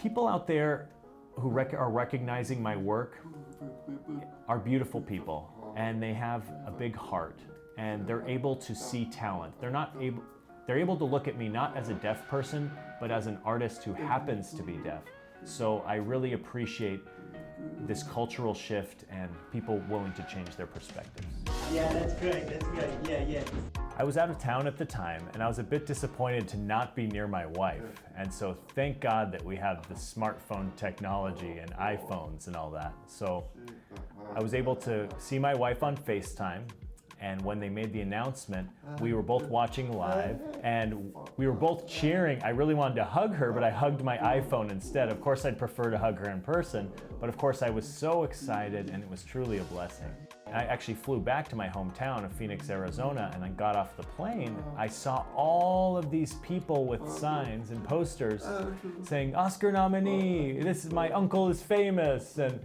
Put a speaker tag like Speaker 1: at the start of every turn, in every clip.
Speaker 1: People out there who are recognizing my work are beautiful people, and they have a big heart, and they're able to see talent. They're able to look at me not as a deaf person, but as an artist who happens to be deaf. So I really appreciate this cultural shift and people willing to change their perspectives.
Speaker 2: Yeah, that's great, yeah.
Speaker 1: I was out of town at the time, and I was a bit disappointed to not be near my wife. And so thank God that we have the smartphone technology and iPhones and all that. So I was able to see my wife on FaceTime, and when they made the announcement, we were both watching live, and we were both cheering. I really wanted to hug her, but I hugged my iPhone instead. Of course, I'd prefer to hug her in person, but of course I was so excited, and it was truly a blessing. I actually flew back to my hometown of Phoenix, Arizona, and I got off the plane. I saw all of these people with signs and posters saying, "Oscar nominee, this is my uncle is famous." And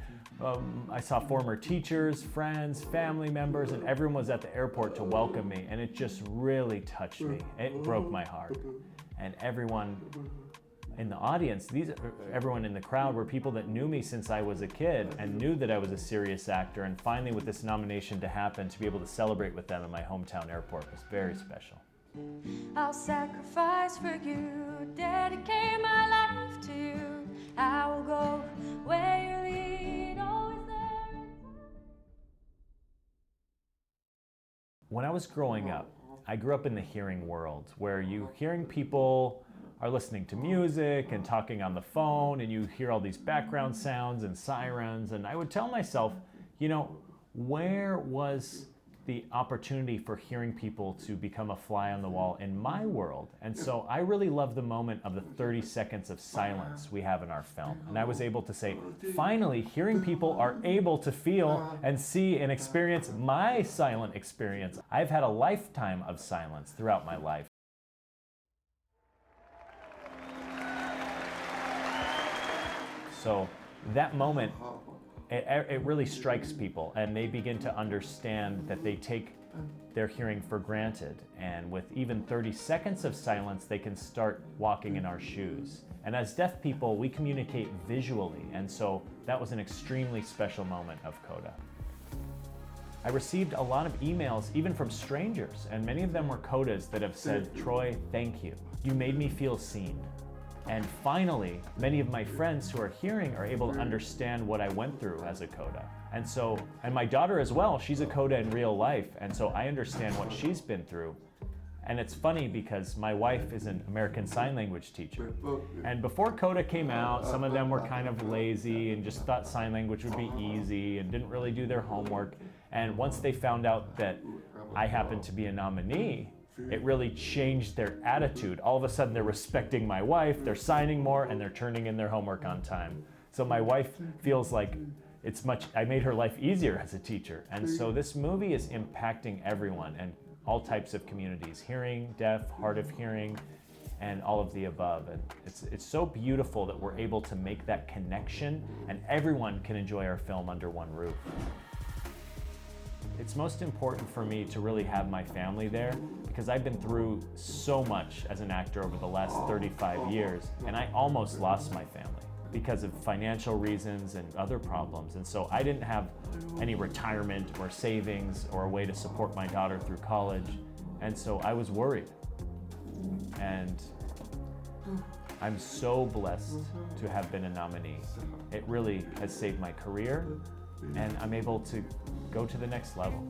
Speaker 1: I saw former teachers, friends, family members, and everyone was at the airport to welcome me, and it just really touched me. It broke my heart. And everyone in the audience, everyone in the crowd were people that knew me since I was a kid and knew that I was a serious actor, and finally with this nomination to happen, to be able to celebrate with them in my hometown airport was very special.
Speaker 3: I'll sacrifice for you, dedicate my life to you. I will go where you lead, always there.
Speaker 1: When I was growing up, I grew up in the hearing world, where hearing people are listening to music and talking on the phone, and you hear all these background sounds and sirens, and I would tell myself, where was the opportunity for hearing people to become a fly on the wall in my world? And so I really love the moment of the 30 seconds of silence we have in our film. And I was able to say, finally, hearing people are able to feel and see and experience my silent experience. I've had a lifetime of silence throughout my life. So that moment, it really strikes people, and they begin to understand that they take their hearing for granted. And with even 30 seconds of silence, they can start walking in our shoes. And as deaf people, we communicate visually, and so that was an extremely special moment of CODA. I received a lot of emails, even from strangers, and many of them were CODAs that have said, "Troy, thank you. You made me feel seen." And finally, many of my friends who are hearing are able to understand what I went through as a CODA. And my daughter as well, she's a CODA in real life, and so I understand what she's been through. And it's funny because my wife is an American Sign Language teacher. And before CODA came out, some of them were kind of lazy and just thought sign language would be easy and didn't really do their homework. And once they found out that I happened to be a nominee, it really changed their attitude. All of a sudden they're respecting my wife, they're signing more, and they're turning in their homework on time. So my wife feels like I made her life easier as a teacher. And so this movie is impacting everyone and all types of communities, hearing, deaf, hard of hearing, and all of the above. And it's so beautiful that we're able to make that connection and everyone can enjoy our film under one roof. It's most important for me to really have my family there because I've been through so much as an actor over the last 35 years, and I almost lost my family because of financial reasons and other problems. And so I didn't have any retirement or savings or a way to support my daughter through college. And so I was worried. And I'm so blessed to have been a nominee. It really has saved my career, and I'm able to go to the next level.